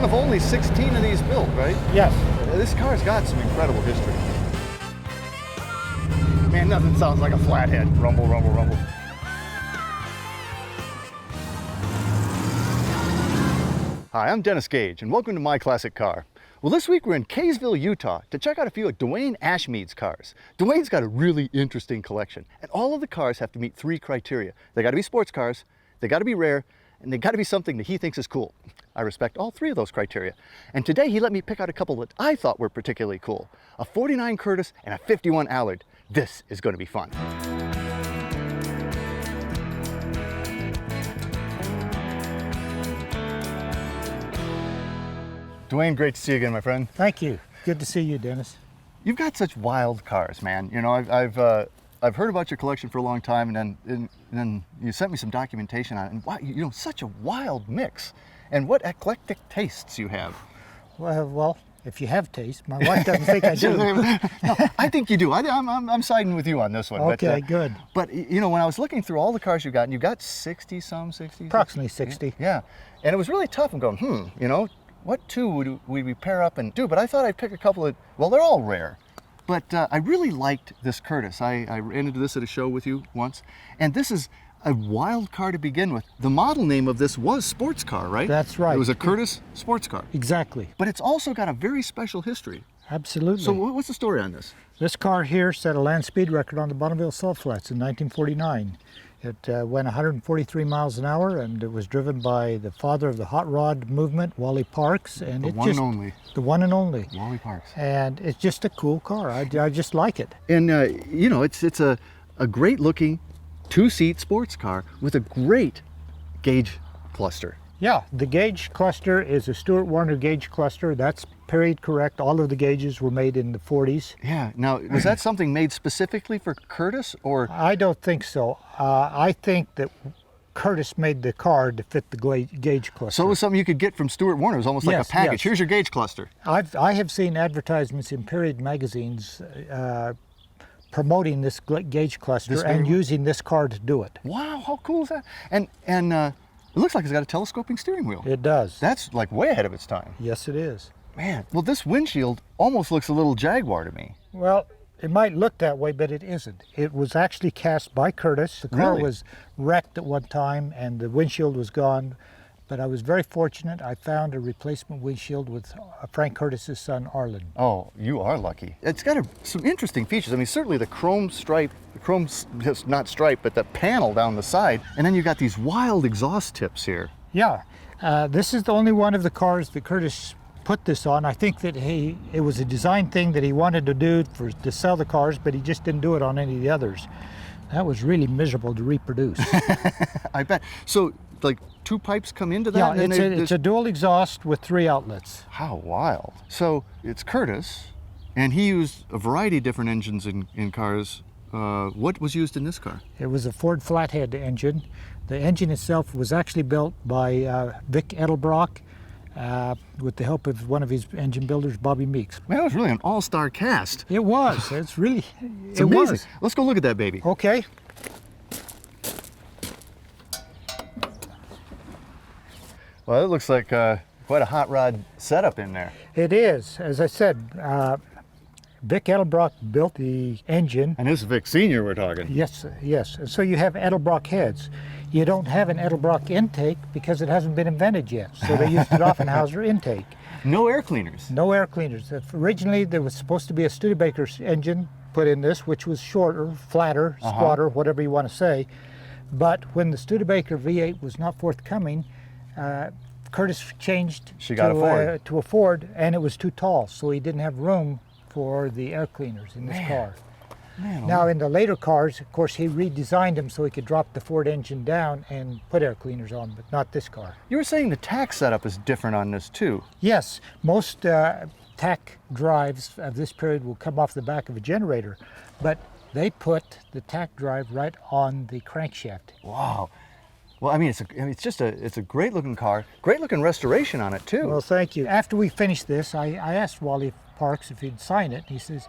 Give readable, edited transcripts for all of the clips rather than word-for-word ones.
one of only 16 of these built, right? Yes. This car's got some incredible history. Man, nothing sounds like a flathead. Rumble, rumble, rumble. Hi, I'm Dennis Gage, and welcome to My Classic Car. Well, this week we're in Kaysville, Utah to check out a few of Dwayne Ashmead's cars. Dwayne's got a really interesting collection, and all of the cars have to meet 3 criteria. They got to be sports cars, they got to be rare, and they got to be something that he thinks is cool. I respect all 3 of those criteria. And today he let me pick out a couple that I thought were particularly cool. A 49 Kurtis and a 51 Allard. This is going to be fun. Dwayne, great to see you again, my friend. Thank you. Good to see you, Dennis. You've got such wild cars, man. You know, I've heard about your collection for a long time, and then you sent me some documentation on it. And wow, you know, such a wild mix. And what eclectic tastes you have. Well, if you have taste, my wife doesn't think I do. No, I think you do. I'm siding with you on this one. Okay, good. But you know, when I was looking through all the cars you've got, and you got 60? Approximately 60. Yeah, and it was really tough. I'm going, you know, what 2 would we pair up and do? But I thought I'd pick a couple of, well, they're all rare. But I really liked this Kurtis. I ran into this at a show with you once. And this is a wild car to begin with. The model name of this was Sports Car, right? That's right. It was a Kurtis Sports Car. Exactly. But it's also got a very special history. Absolutely. So what's the story on this? This car here set a land speed record on the Bonneville Salt Flats in 1949. It went 143 miles an hour, and it was driven by the father of the hot rod movement, Wally Parks. And The one and only. Wally Parks. And it's just a cool car. I just like it. And you know, it's a great looking 2-seat sports car with a great Gage cluster. Yeah, the Gage cluster is a Stuart Warner Gage cluster. That's period correct. All of the Gages were made in the 40s. Yeah. Now, was that something made specifically for Kurtis, or? I don't think so. I think that Kurtis made the car to fit the Gage cluster. So it was something you could get from Stuart Warner. It was almost like a package. Yes. Here's your Gage cluster. I have seen advertisements in period magazines promoting this Gage cluster and using this car to do it. Wow, how cool is that? And it looks like it's got a telescoping steering wheel. It does. That's like way ahead of its time. Yes, it is. Man, well, this windshield almost looks a little Jaguar to me. Well, it might look that way, but it isn't. It was actually cast by Kurtis. The car was wrecked at one time, and the windshield was gone. But I was very fortunate. I found a replacement windshield with Frank Kurtis' son, Allard. Oh, you are lucky. It's got some interesting features. I mean, certainly the chrome stripe, not stripe, but the panel down the side. And then you got these wild exhaust tips here. Yeah, this is the only one of the cars that Kurtis put this on. I think that it was a design thing that he wanted to do to sell the cars, but he just didn't do it on any of the others. That was really miserable to reproduce. I bet. So, like, 2 pipes come into that? Yeah, it's a dual exhaust with 3 outlets. How wild. So it's Kurtis, and he used a variety of different engines in cars. What was used in this car? It was a Ford Flathead engine. The engine itself was actually built by Vic Edelbrock with the help of one of his engine builders, Bobby Meeks. Man, it was really an all-star cast. It was. It's really, it's amazing. Let's go look at that baby. Okay. Well, it looks like quite a hot rod setup in there. It is. As I said, Vic Edelbrock built the engine. And this is Vic Sr. we're talking. Yes, yes. So you have Edelbrock heads. You don't have an Edelbrock intake because it hasn't been invented yet. So they used an Offenhauser intake. No air cleaners. No air cleaners. Originally, there was supposed to be a Studebaker engine put in this, which was shorter, flatter, squatter, whatever you want to say. But when the Studebaker V8 was not forthcoming, Kurtis changed to a Ford, and it was too tall, so he didn't have room for the air cleaners in this car. Man, now in the later cars, of course, he redesigned them so he could drop the Ford engine down and put air cleaners on, but not this car. You were saying the tack setup is different on this too. Yes, most tack drives of this period will come off the back of a generator, but they put the tack drive right on the crankshaft. Wow. Well, I mean, it's a great looking car, great looking restoration on it too. Well, thank you. After we finished this, I asked Wally Parks if he'd sign it. He says,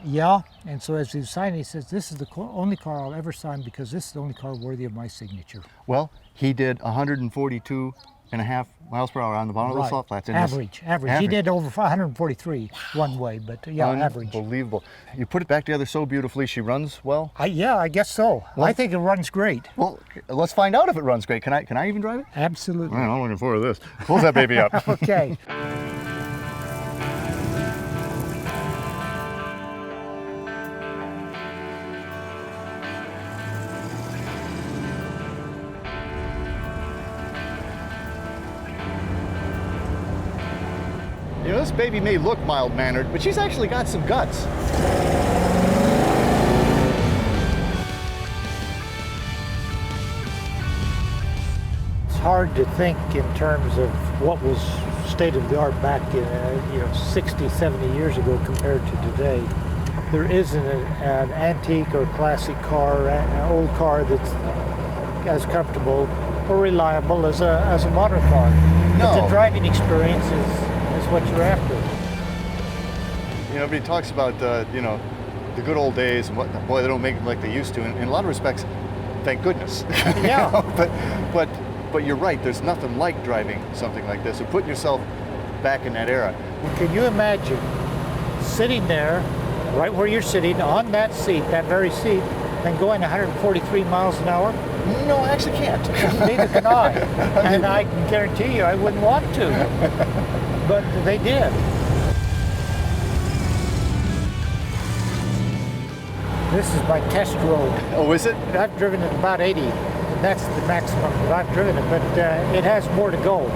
yeah. And so as he signed it, he says, this is the only car I'll ever sign because this is the only car worthy of my signature. Well, he did 142 5.5 miles per hour on the Bonneville Salt Flats. Average. He did over 143 one way, but yeah, average. Unbelievable. You put it back together so beautifully. She runs well? Yeah, I guess so. Well, I think it runs great. Well, let's find out if it runs great. Can I even drive it? Absolutely. Man, I'm looking forward to this. Pull that baby up. Okay. You know, this baby may look mild-mannered, but she's actually got some guts. It's hard to think in terms of what was state-of-the-art back in, 60, 70 years ago compared to today. There isn't an antique or classic car, an old car that's as comfortable or reliable as a modern car. No. But the driving experience is what you're after. You know, everybody talks about, the good old days and boy, they don't make them like they used to. In a lot of respects, thank goodness. Yeah. But you're right, there's nothing like driving something like this or putting yourself back in that era. Can you imagine sitting there, right where you're sitting, on that seat, that very seat, and going 143 miles an hour? No, I actually can't. Neither can I. And I can guarantee you I wouldn't want to. But they did. This is my test road. Oh, is it? I've driven it about 80. And that's the maximum that I've driven it, but it has more to go.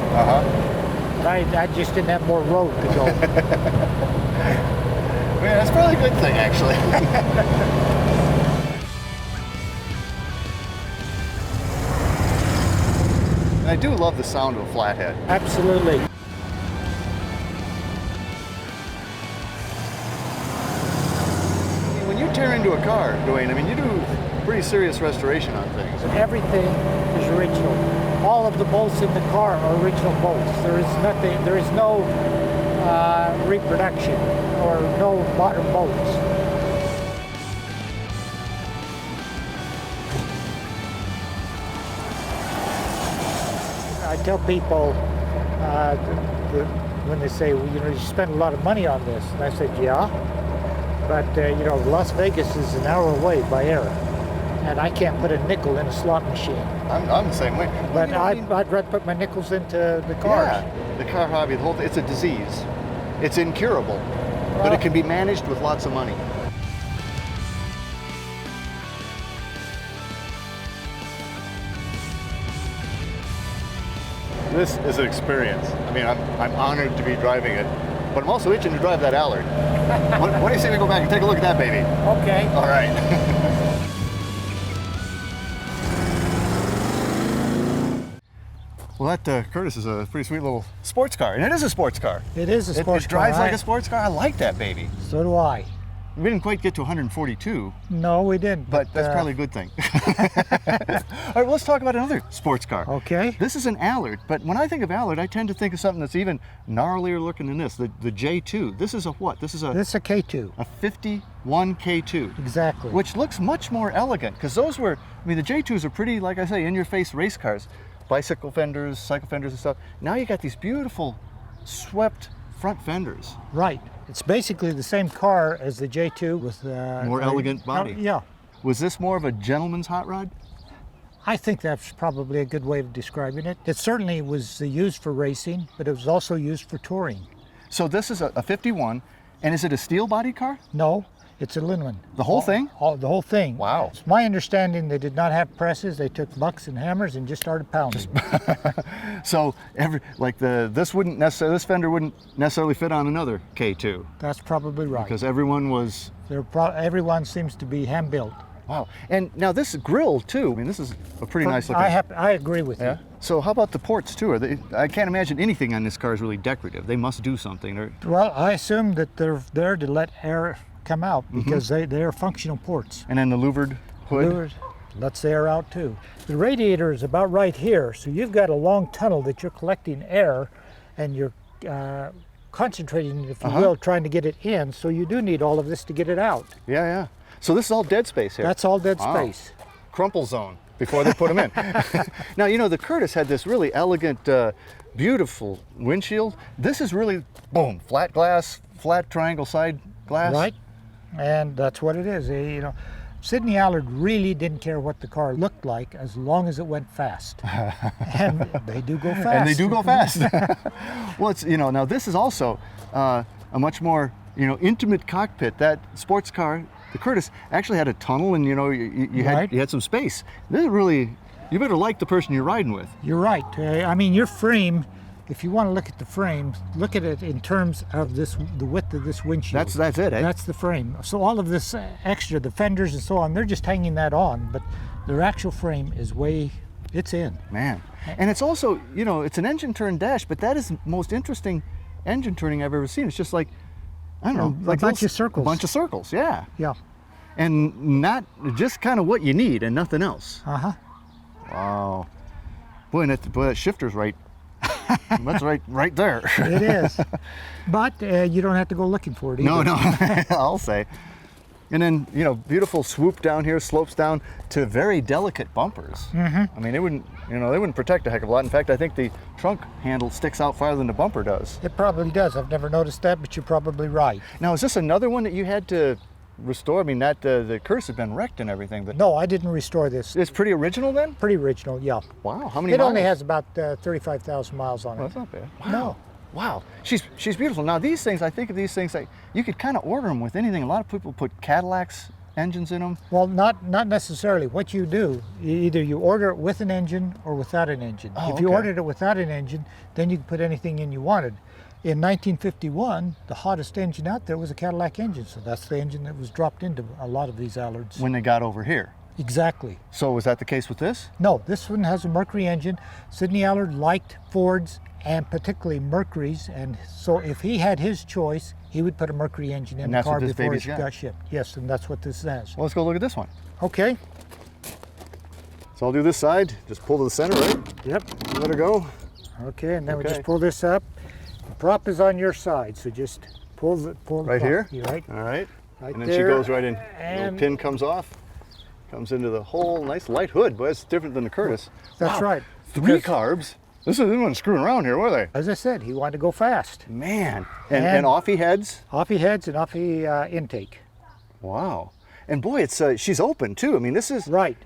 I just didn't have more road to go. Man, that's probably a good thing, actually. I do love the sound of a flathead. Absolutely. When you tear into a car, Dwayne, I mean, you do pretty serious restoration on things. Everything is original. All of the bolts in the car are original bolts. There is no reproduction or no modern bolts. I tell people when they say, well, you spend a lot of money on this, and I said, yeah, but Las Vegas is an hour away by air, and I can't put a nickel in a slot machine. I'm the same way. But I'd rather put my nickels into the cars. Yeah, the car hobby, the whole thing, it's a disease. It's incurable, but it can be managed with lots of money. This is an experience. I mean, I'm honored to be driving it, but I'm also itching to drive that Allard. What do you say we go back and take a look at that baby? Okay. All right. Well, that Kurtis is a pretty sweet little sports car, and it is a sports car. It is a sports car. It drives like a sports car. I like that baby. So do I. We didn't quite get to 142. No, we didn't. But that's probably a good thing. All right, well, let's talk about another sports car. Okay. This is an Allard, but when I think of Allard, I tend to think of something that's even gnarlier looking than this, the J2. This is a what? This is a K2. A 51 K2. Exactly. Which looks much more elegant, because those were, I mean, the J2s are pretty, like I say, in-your-face race cars. Bicycle fenders, cycle fenders and stuff. Now you got these beautiful swept front fenders. Right. It's basically the same car as the J2 with more elegant body. Yeah. Was this more of a gentleman's hot rod? I think that's probably a good way of describing it. It certainly was used for racing, but it was also used for touring. So this is a 51, and is it a steel body car? No, it's aluminum. The whole thing? The whole thing. Wow. It's my understanding they did not have presses. They took bucks and hammers and just started pounding. So this fender wouldn't necessarily fit on another K2. That's probably right. Because everyone seems to be hand built. Wow. And now this grille too. I mean, this is a pretty nice looking. I agree with you. So how about the ports too? I can't imagine anything on this car is really decorative. They must do something. Well, I assume that they're there to let air come out because they're functional ports. And then the louvered hood? Louvered lets the air out too. The radiator is about right here, so you've got a long tunnel that you're collecting air and you're concentrating, if you will, trying to get it in, so you do need all of this to get it out. Yeah. So this is all dead space here? That's all dead space. Crumple zone. before they put them in. Now, you know, the Kurtis had this really elegant, beautiful windshield. This is really, boom, flat glass, flat triangle side glass. Right, and that's what it is. You know, Sydney Allard really didn't care what the car looked like as long as it went fast. And they do go fast. And they do go fast. Well, it's, you know, now this is also a much more, you know, intimate cockpit. That sports car, the Kurtis, actually had a tunnel, and, you know, you had some space. This is really, you better like the person you're riding with. You're right. I mean, your frame, if you want to look at the frame, look at it in terms of the width of this windshield. That's it, eh? That's the frame. So all of this extra, the fenders and so on, they're just hanging that on, but their actual frame is it's in. Man. And it's also, you know, it's an engine turn dash, but that is the most interesting engine turning I've ever seen. It's just like, I don't know, like a bunch of circles. A bunch of circles, yeah. Yeah. And not just kind of what you need and nothing else. Uh-huh. Wow. Boy, that shifter's right. That's right there. It is. But you don't have to go looking for it either. No, I'll say. And then, you know, beautiful swoop down here, slopes down to very delicate bumpers. Mm-hmm. I mean, they wouldn't protect a heck of a lot. In fact, I think the trunk handle sticks out farther than the bumper does. It probably does. I've never noticed that, but you're probably right. Now, is this another one that you had to restore? I mean, that the Kurtis had been wrecked and everything, but No, I didn't restore this. it's pretty original then? Pretty original, yeah. Wow, how many It miles? only has about 35,000 miles on it. Well, that's not bad. Wow. No. Wow, she's beautiful. Now these things, I think of these things like you could kind of order them with anything. A lot of people put Cadillacs engines in them. Well, not necessarily. What you do, either you order it with an engine or without an engine. Oh, if you okay. ordered it without an engine, then you could put anything in you wanted. In 1951, the hottest engine out there was a Cadillac engine, so that's the engine that was dropped into a lot of these Allards. When they got over here. Exactly. So was that the case with this? No, this one has a Mercury engine. Sydney Allard liked Fords and particularly Mercury's, and so if he had his choice, he would put a Mercury engine in And the that's car what this before baby's it got. got shipped. Yes, and that's what this has. Well, let's go look at this one. Okay. So I'll do this side, just pull to the center, right? Yep. Let her go. Okay, and then we Okay. just pull this up. The prop is on your side, so just pull the Right prop. here? You're right. All right. Right And then there. she goes right in. And- Little pin comes off, comes into the hole. Nice light hood, but it's different than the Kurtis. That's Wow. right. 3 Because, carbs. This isn't screwing around here, were they? as I said, he wanted to go fast. Man. And And- off he heads. Offie heads and offie intake. Wow. And boy, it's she's open too. I mean, this is Right.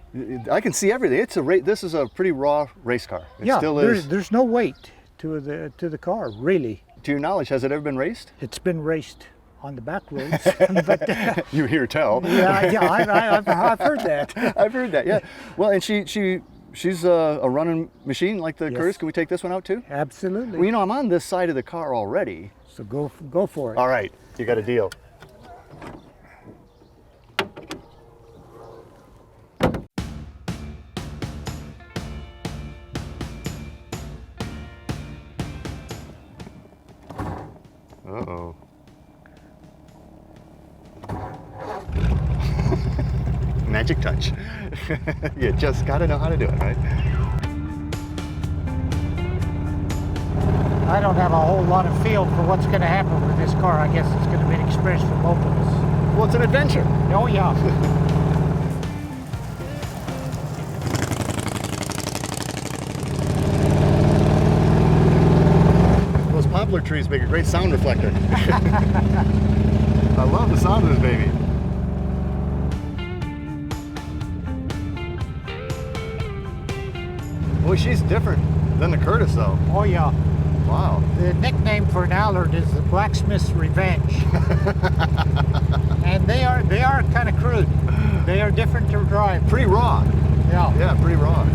I can see everything. This is a pretty raw race car. It Yeah, still is. there's no weight to the car, really. To your knowledge, has it ever been raced? It's been raced on the back roads, but You hear tell. I've heard that. I've heard that. Yeah. Well, and she's a running machine like the Yes. Kurtis. Can we take this one out too? Absolutely. Well, you know, I'm on this side of the car already. So go for it. All right, you got a deal. Uh-oh. Magic touch. You just gotta know how to do it, right? I don't have a whole lot of feel for what's going to happen with this car. I guess it's going to be an experience for both of us. Well, it's an adventure. Oh yeah. Those poplar trees make a great sound reflector. I love the sound of this baby. Boy, she's different than the Kurtis though. Oh yeah. Wow. The nickname for an Allard is the Blacksmith's Revenge. And they are kind of crude. They are different to drive. Pretty raw. Yeah. Yeah, pretty raw.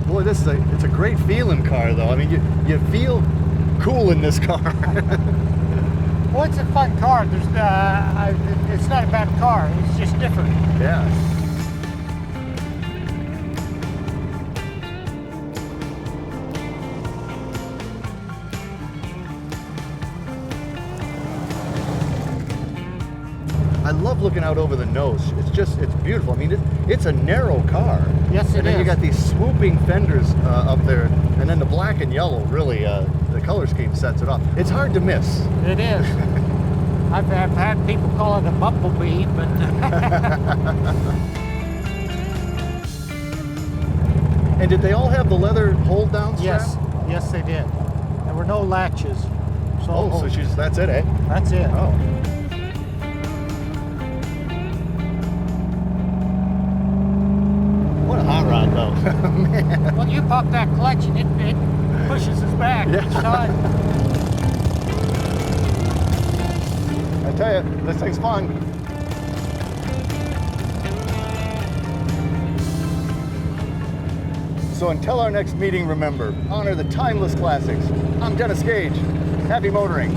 Boy, it's a great feeling car though. I mean, you feel cool in this car. Well, it's a fun car. It's not a bad car. It's just different. Yeah. I love looking out over the nose. It's beautiful. I mean, it's a narrow car. Yes, it is. And then you got these swooping fenders up there, and then the black and yellow really, the color scheme sets it off. It's hard to miss. It is. I've had people call it a bumblebee, but And did they all have the leather hold down strap? yes, they did. There were no latches. So that's it, eh? That's it. Oh. What a hot rod, though. Man. Well, you pop that clutch and it pushes us back each time. I tell you, this thing's fun. So until our next meeting, remember, honor the timeless classics. I'm Dennis Gage. Happy motoring.